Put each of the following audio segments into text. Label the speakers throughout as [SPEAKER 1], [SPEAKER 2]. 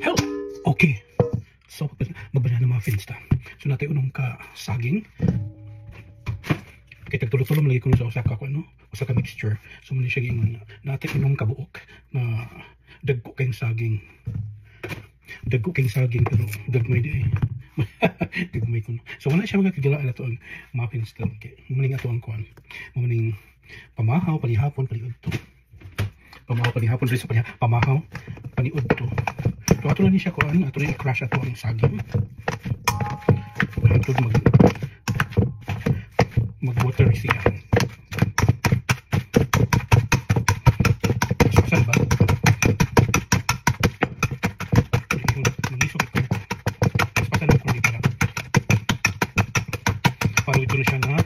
[SPEAKER 1] Help! Okay. So, mabanana muffins ta. So, natin unong ka saging. Okay, tagtulo-tulo malagi ko sa usa ka mixture. So, muna siya gingon natin unong kabuok na dagko kayong saging. Dagko kayong saging pero dagmay di ay. Dagmay ko. So, wala siya magkagila na ito ang muffins ta. Okay. Mumaning ato ang kuhan. Mumaning pamahaw, panihapon, paniud to. Pamahaw, panihapon, rin sa pamahaw, paniud to. So, ato na niya siya kuhan. Ato na i-crush ato ang saging. Ato mag-water siya. Saan ba? Mag-isog ito. Pasan ako dito lang. Para ito na siya na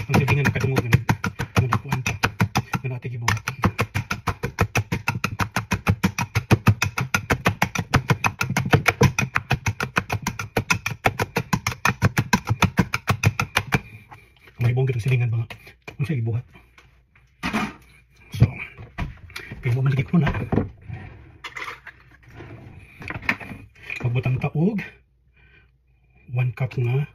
[SPEAKER 1] ang silingan na kadungog na nagpuan siya na natin ibuhat. May bongga ng silingan ba kung siya ibuhat. So, kaya mo maligit muna. Magbutang taog. 1 cup nga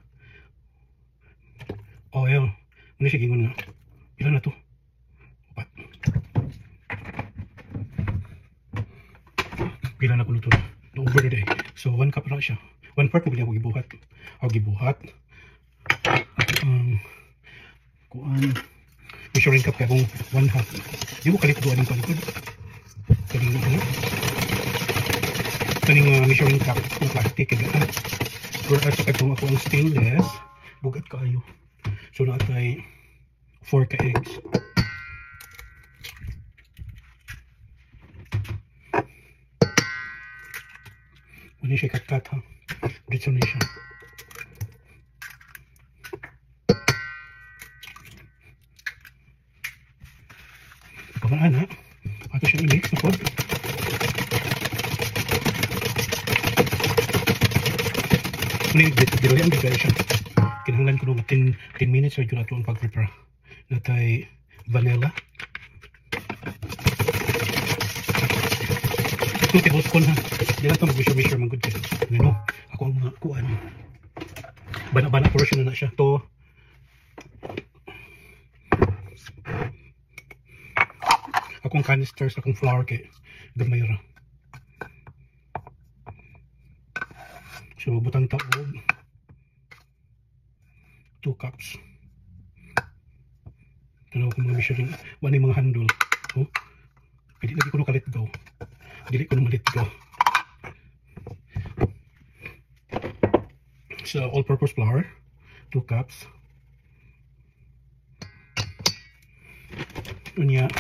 [SPEAKER 1] oil. Ano siya gingon nga? Ilan na to? 4. Pila na ko nito. Over the day. So, 1 cup na siya. 1 part mo pili ako gibuhat. Ako gibuhat. Kuan measuring cup kaya kung 1/2 di mo kalit doon ang palikod kaning measuring cup kung plastic kaya whereas kung ako ang stainless bugat kayo so natay 4 ka eggs wala siya kat ha dito na siya pamaan ha ato siya i-mix na po diroyan di kaya siya kinahanglan ko nung 10 minutes so yun ato ang pag-prepare natay vanilla 2 tablespoon ha di lang ito mag-measure man good kayo ano ako ang mga kuan bana-bana portion na siya to akong canisters, akong flour kay gamay ra. So, butang taog 2 cups. Tanaw ko mga measuring, wala yung mga handle. Oh, pwede lagi ko na kalit go. Dili ko na malit go. So, all-purpose flour 2 cups. Unya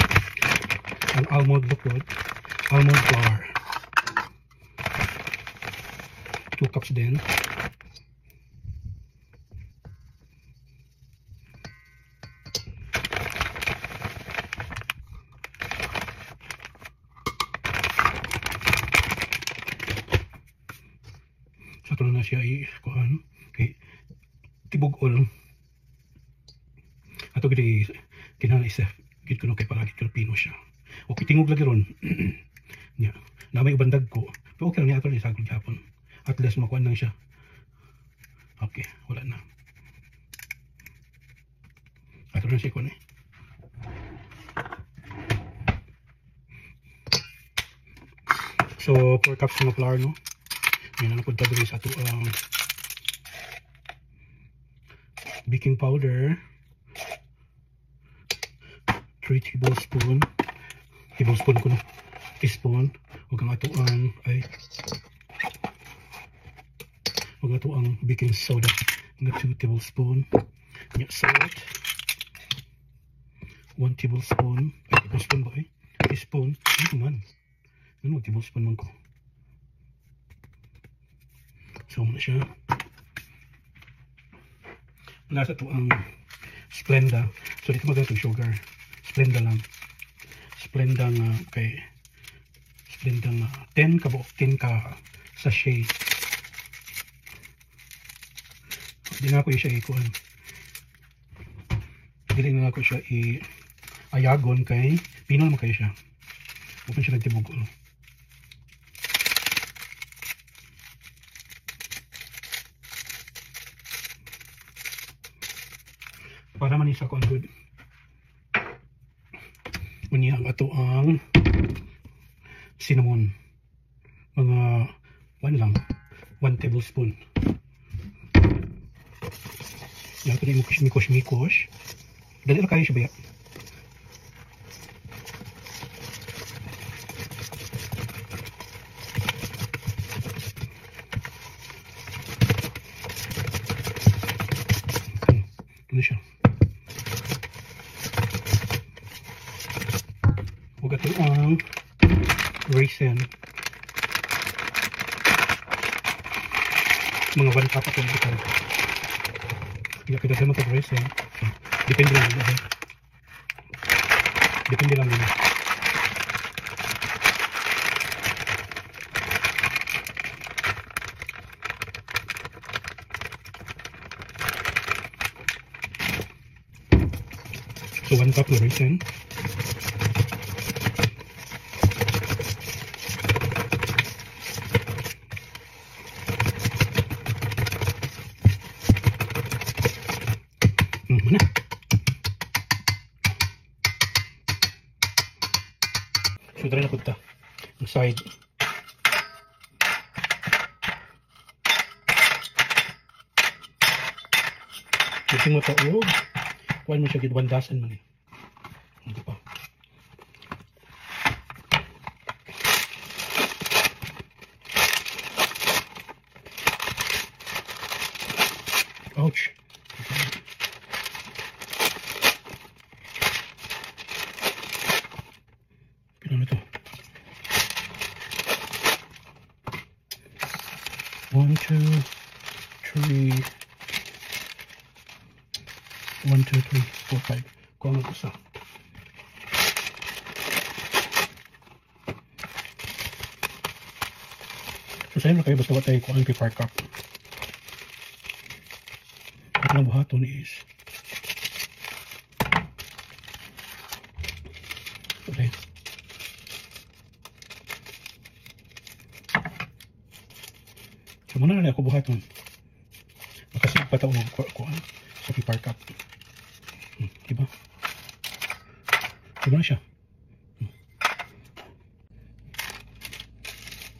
[SPEAKER 1] ang almond liquid, almond flour 2 cups din so ito na siya i-kuhan okay. Tibog ol ato gini kinala-isef gid ko no kay palagi Filipino siya okay tingog lagi ron yeah. Na may ubandag ko pero okay lang niya ito na isagol gapon at least makuha lang siya okay wala na ito na siya ko na so 4 cups ng flour no yan na napunta din sa ito baking powder 3 tablespoon ko na teaspoon huwag ang ato ang huwag ato ang baking soda nga 2 tablespoon salt 1 tablespoon tablespoon ba teaspoon ano man ano tablespoon man ko so muna siya plus ato ang Splenda so dito magawa itong sugar Splenda lang Splenda nga kay Splenda nga 10 ka sachet di na ako siya ikuan dili na ako siya ayagon kay pinol man kayo siya. Open siya nagtibugol. Para man isa ko ang good. Maniyang ato ang cinnamon. Mga 1 lang. 1 tablespoon. Yan ito na yung mikos. Dali lang kayo siya baya. Ito na siya. Huwag ito ang raisin. Mga 1 cup ito ito. Hindi kita naman ito raisin. Depende lang nila. Depende lang nila. So 1 cup na raisin. Mana? So try na po ito. Ang side. Ito mo ito. Kuhaan mo siya gid 1 dozen man eh. Hindi pa. Ouch. Ano ito? 1, 2, 3 1, 2, 3, 4, 5. Kuha mo isa. So sa'yo na kayo basta tayo kuha ang paper cup. At ang buhaton is okay. So muna na ako buhaton. Makasig pa ito kuha sa paper cup. Diba? Diba na siya?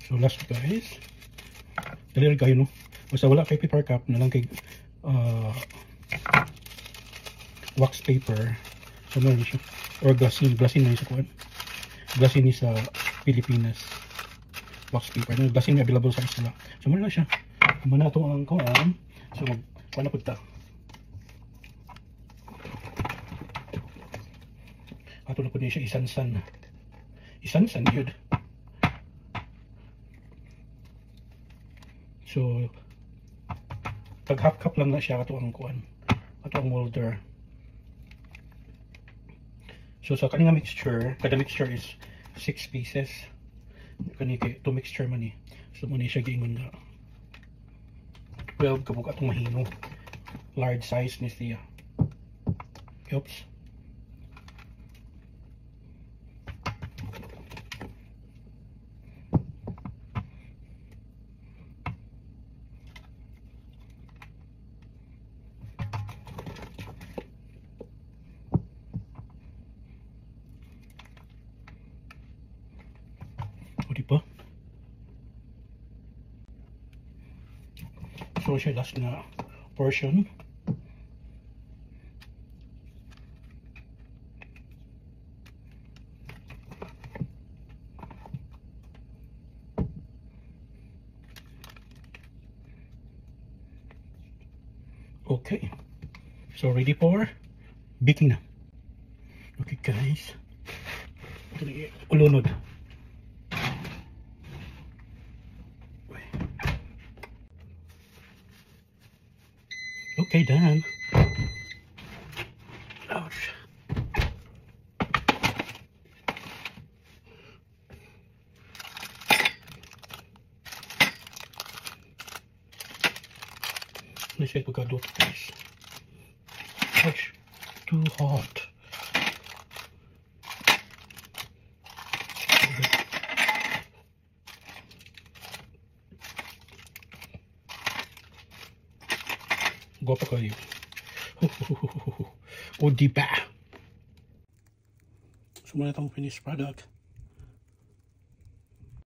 [SPEAKER 1] So last guys, dali rin kayo no. Basta wala kay paper cup na lang kay wax paper. So meron siya. Or glassine na yun sa kuwan. Glassine sa Pilipinas. Wax paper. Glassine available sa isla. So meron na siya. Muna ito ang kuwan. So magkuhan na po ito. Ato na po niya siya isansan. Isansan yun. So pag half cup lang na siya ato ang kuan. Ato ang molder. So sa kaning mixture, kada mixture is 6 pieces. Kani kay to mixture man ni. So mo ni siya giingon nga 12 kabug atong mahimo. Large size ni siya. Oops. Diba? So siya last na portion. Okay. So ready for baking na. Okay guys. Ito na ulunod. Okay, done. Ouch. Let's see if we got those guys. Ouch. Too hot. Guwapa kayo. O di ba? So muna itong finished product.